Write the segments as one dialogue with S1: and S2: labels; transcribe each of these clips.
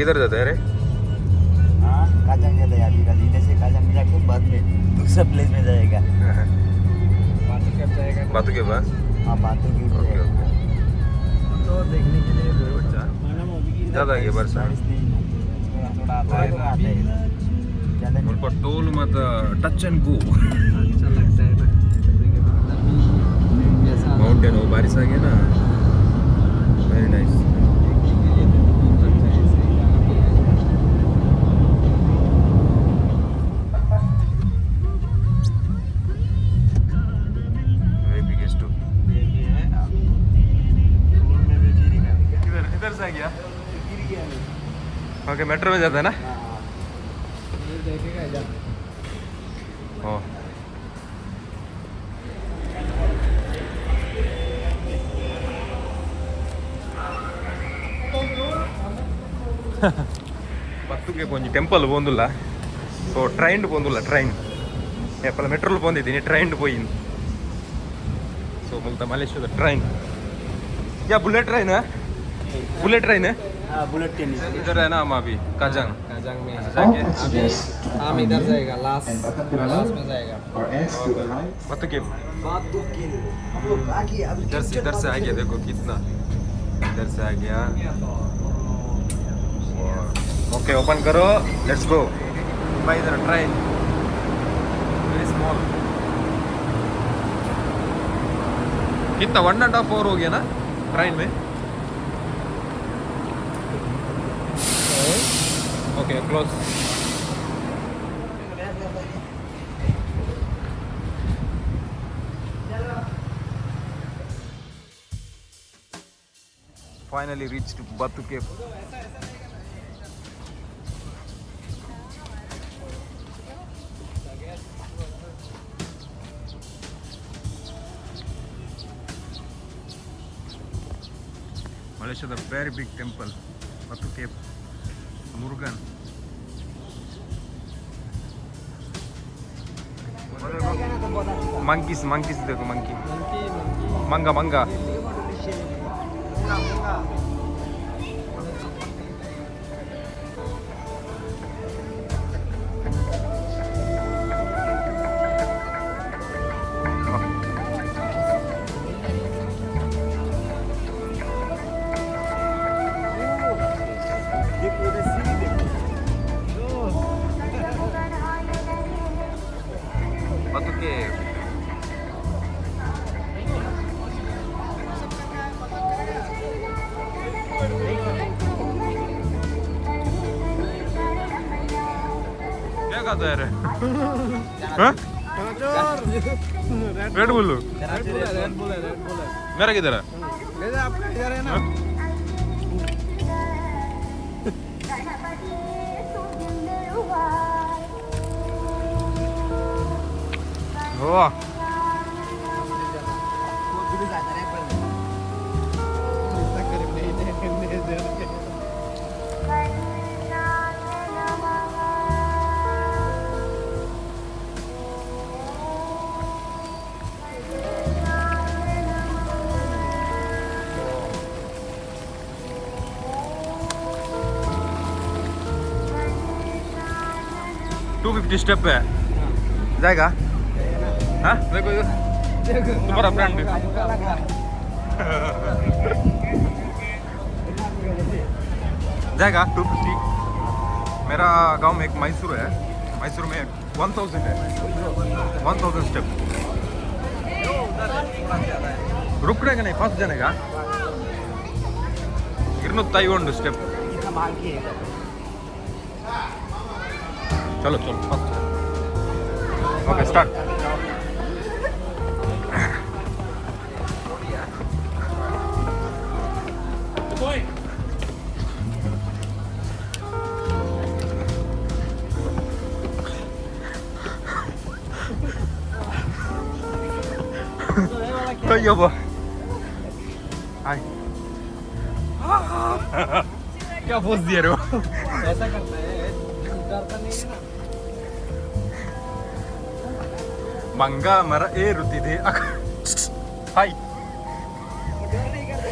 S1: किधर जाता है रे?
S2: हाँ काजंग जाता है अभी का इधर से काजंग जाके बाद में दूसरा प्लेस में जाएगा।
S3: बातों कब जाएगा?
S1: बातू के पास।
S2: हाँ बातों की
S1: ओके
S2: जाएगा।
S1: ओके।
S2: तो देखने के लिए
S1: अच्छा ज़्यादा ये बरसा
S2: बारिश नहीं थोड़ा आता है ज़्यादा नहीं।
S1: उनको टोल मत टच एंड गो।
S3: अच्छा लगता है ना जैसा
S1: माउंटेन हो बारिश आ गया ना, very nice. Very biggest too. इधर से आ गया। ओके मेट्रो में जाता है ना।
S3: देखेगा इधर
S1: ओ ಬತ್ತುಗೆ ಒಂಜಿ ಟೆಂಪಲ್ ಪೋಂದುಲ್ಲ ಸೊ ಟ್ರೈನ್ ಪೋಂದುಲ್ಲ ಟ್ರೈನ್ ಎಪ್ಪಲ ಮೆಟ್ರೋಲ್ ಪೋಂದಿದ್ದೀನಿ ಟ್ರೈನ್ ಪೋಯಿನ್ ಸೊ ಮುಲ್ತ ಮಲೇಷ್ಯಾದ ಟ್ರೈನ್ ಯಾ बुलेट ट्रेन है बुलेट ट्रेन है
S2: हाँ बुलेट ट्रेन
S1: इधर है ना हम अभी काजंग
S3: काजंग में
S1: जाके
S3: अभी हम इधर जाएगा लास्ट में जाएगा
S1: बत्तू के
S2: बातों के हम लोग आगे अभी
S1: इधर से आ गया देखो कितना इधर से आ गया ओके ओपन करो लेट्स गो बाय इधर ट्रेन वेरी स्मॉल कितना 1.5 hour हो गया ना ट्रेन में okay close finally reached Batu Cave. Malaysia, the very big temple, Batu Cave, Murugan. Monkeys देखो monkey. Manga. Batu Cave. क्या खाता है रे? हाँ? रेड बुल मेरा किधर है?
S3: आपका इधर है ना
S1: वाह टू 250 स्टेप है जाएगा हाँ देखो इधर तुम्हारा फ्रेंड जाएगा 250 मेरा गांव में एक मैसूर है मैसूर में 1000 है 1000 स्टेप रुक रहेगा नहीं फंस जाने का 251 स्टेप चलो फर्स्ट ओके स्टार्ट 여보 हाय क्या पोज दिए रहे हो
S3: ऐसा करना है डरता नहीं है ना
S1: मंगा मरा ಏರುತ್ತಿದೆ हाय
S3: डर नहीं करते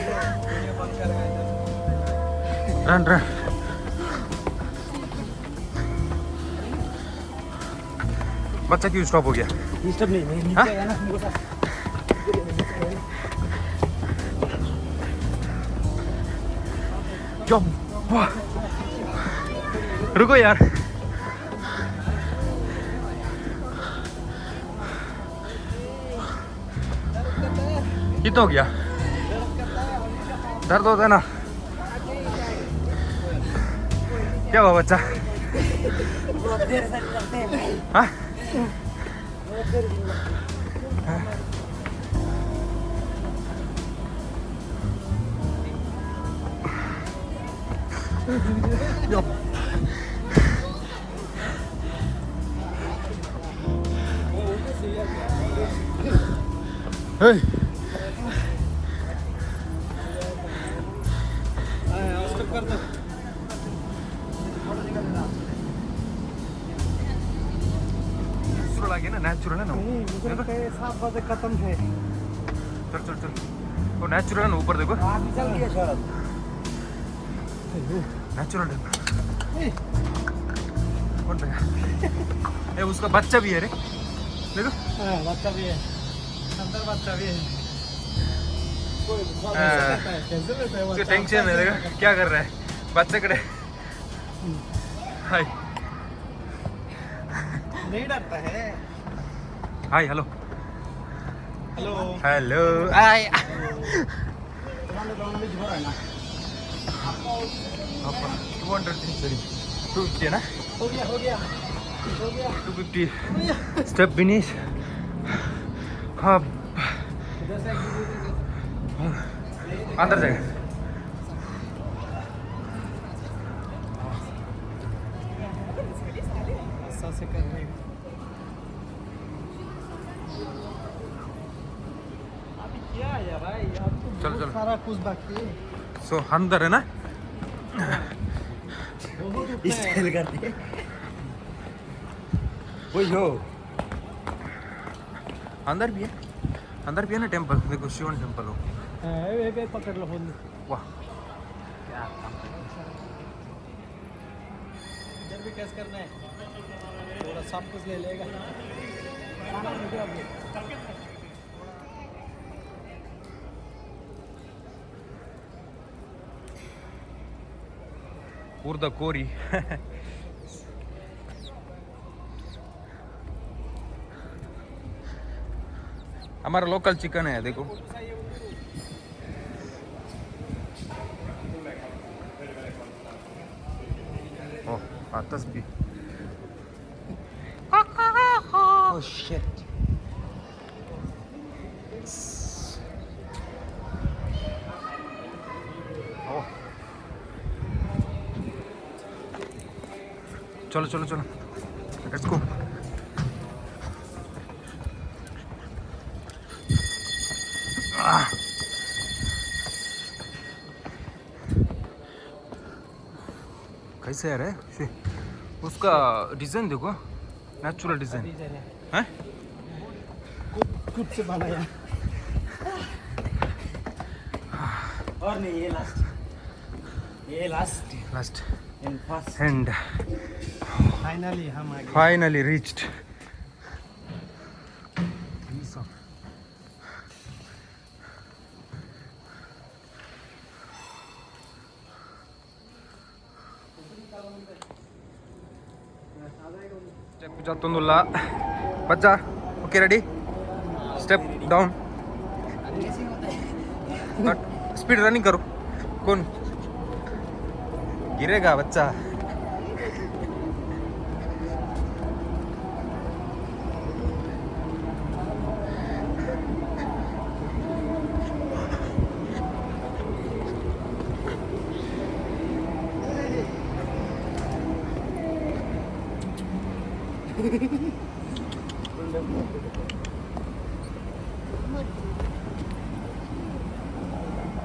S3: ये बंद कर गए
S1: रन बच्चा क्यों स्टॉप हो गया?
S2: डिस्टर्ब नहीं, मैं
S1: हाँ?
S2: नीचे आया ना तुमको साथ।
S1: क्यों? वाह। रुको यार। कितना हो गया? दर्द होता है ना? क्या हुआ बच्चा?
S2: बहुत देर से चलते हैं।
S1: हाँ? Yo. Hey. नेचुरल आ गया ना, नेचुरल है ना वो। देखो।
S2: 7 बजे खत्म है।
S1: चल चल चल, वो नेचुरल है ना, ऊपर देखो।
S2: अभी चल गया शरद।
S1: नेचुरल है। कौन भैया? ए उसका बच्चा भी है रे, देखो।
S2: हाँ, बच्चा भी है, अंदर बच्चा भी है।
S1: उसके टेंशन है, देखो क्या कर रहा है बच्चे कड़े। हाय
S2: नहीं डरता है।
S1: Hi hello
S2: hello.
S1: Hello hi.
S2: तुम्हारे दोनों में झोर है ना?
S1: 250 250 है ना?
S2: हो गया, हो गया, हो गया।
S1: 250 स्टेप फिनिश। हाँ अंदर जाएगा।
S2: ऐसा से करने अभी क्या है भाई, अब तो
S1: चलो,
S2: बहुत
S1: चलो।
S2: सारा कुछ बाकी है।
S1: सो अंदर है ना?
S2: स्टाइल करते वही हो।
S1: अंदर भी है, अंदर भी है ना टेम्पल। देखो शिवन टेम्पल हो।
S2: पकड़ लो होली।
S1: वाह
S2: इधर भी कैसे करना है, थोड़ा सब कुछ ले लेगा।
S1: उर्दा कोरी। हमारा लोकल चिकन है, देखो। ओह आतस भी।
S2: Oh shit.
S1: ओह चलो चलो चलो, लेट्स गो। कैसे है रे? उसका डिजाइन देखो, नेचुरल डिजाइन है।
S2: खुद से बनाया। और नहीं, ये लास्ट, ये last
S1: last
S2: and first.
S1: And
S2: finally हम आ गए।
S1: Finally reached. जातुंदुल्ला बच्चा okay ready step down speed running करो कौन गिरेगा बच्चा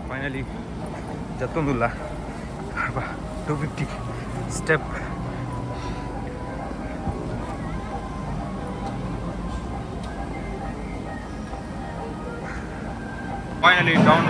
S1: फाइनली जातुंदुल्ला 250 step finally down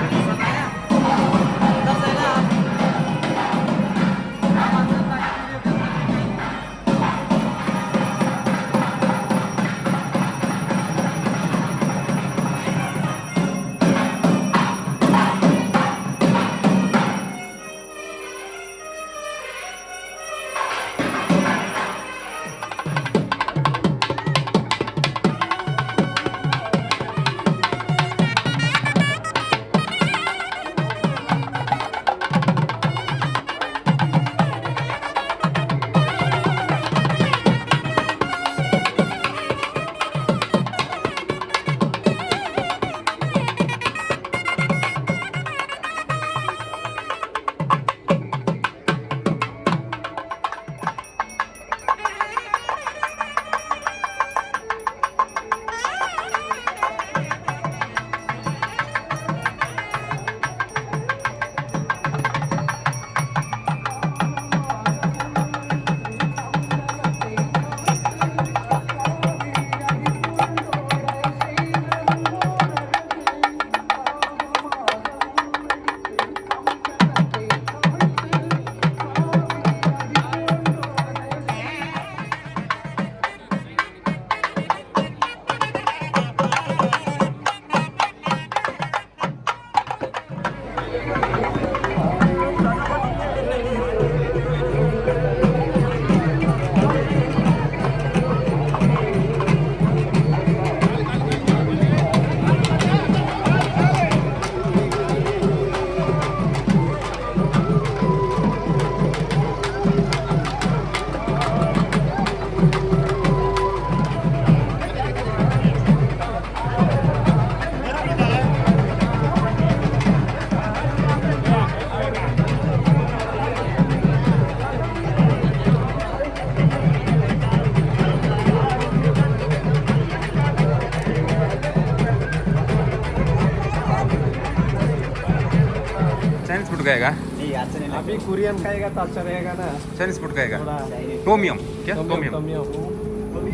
S1: फूड खाएगा
S2: नहीं अच्छा नहीं
S3: अभी कोरियन खाएगा तो अच्छा रहेगा ना
S1: चाइनीज फूड खाएगा
S3: थोड़ा
S1: टोमियम क्या टोमियम
S3: टोमियम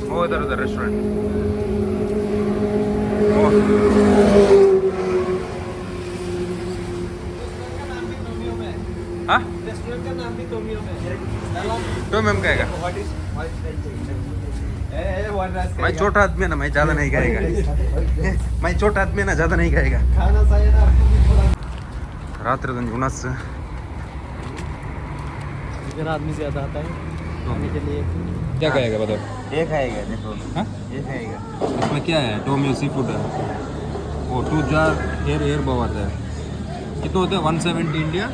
S1: वो उधर उधर रेस्टोरेंट हाँ
S3: रेस्टोरेंट का नाम भी टोमियम है
S1: टोमियम खाएगा मैं छोटा आदमी है ना मैं ज़्यादा नहीं खाएगा मैं छोटा आदमी है ना ज़्यादा नहीं खाएगा
S3: खाना चाहिए ना आपको भी थोड़ा
S1: रात्र दिन उनस
S3: इधर आदमी ज्यादा आता है खाने के लिए
S1: क्या खाएगा बताओ
S2: ये खाएगा देखो
S1: हाँ
S2: ये खाएगा
S1: इसमें क्या है टोमियो सी फूड है वो 2 जार एयर बाव आता है कितना होता है 170 इंडिया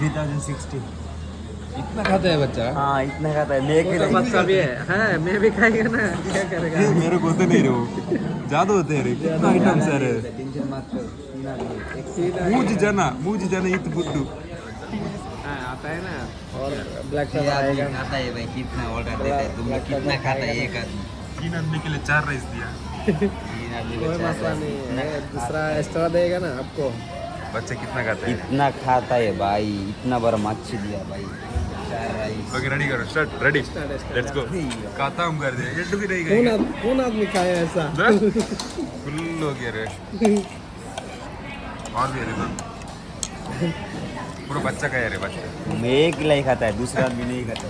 S2: 3060
S1: इतना खाता है बच्चा
S2: हाँ इतना खाता है मैं
S3: तो बच्चा भी है मैं भी खाएगा ना क्या करेगा
S1: मेरे को होते नहीं रे वो ज्यादा होते हैं रे कितना आइटम सर
S2: टेंशन मत करो
S1: मूज जाना इत बुड्डू
S3: हाँ, आता है ना और ब्लैक पेपर आएगा
S2: खाता है भाई कितना ऑर्डर देता है तुम लोग कितना खाता है एक आदमी
S1: 3 आदमी के लिए 4 राइस दिया
S2: तीन आदमी
S3: कोई
S2: बचा
S3: मसला
S2: है।
S3: नहीं है दूसरा एक्स्ट्रा देगा ना आपको
S1: बच्चे कितना खाते हैं
S2: इतना खाता है भाई इतना बड़ा मच्छी दिया भाई 4 राइस
S1: ओके रेडी करो start ready
S3: Start.
S1: Let's go खाता हूं कर दे एड भी नहीं
S3: कौन
S1: खाएगा
S3: कौन आदमी खाया ऐसा
S1: फुल हो गया रे और भी है रे तो पूरा बच्चा खाया रे बच्चा
S2: मैं एक गिलाई खाता है दूसरा आदमी नहीं खाता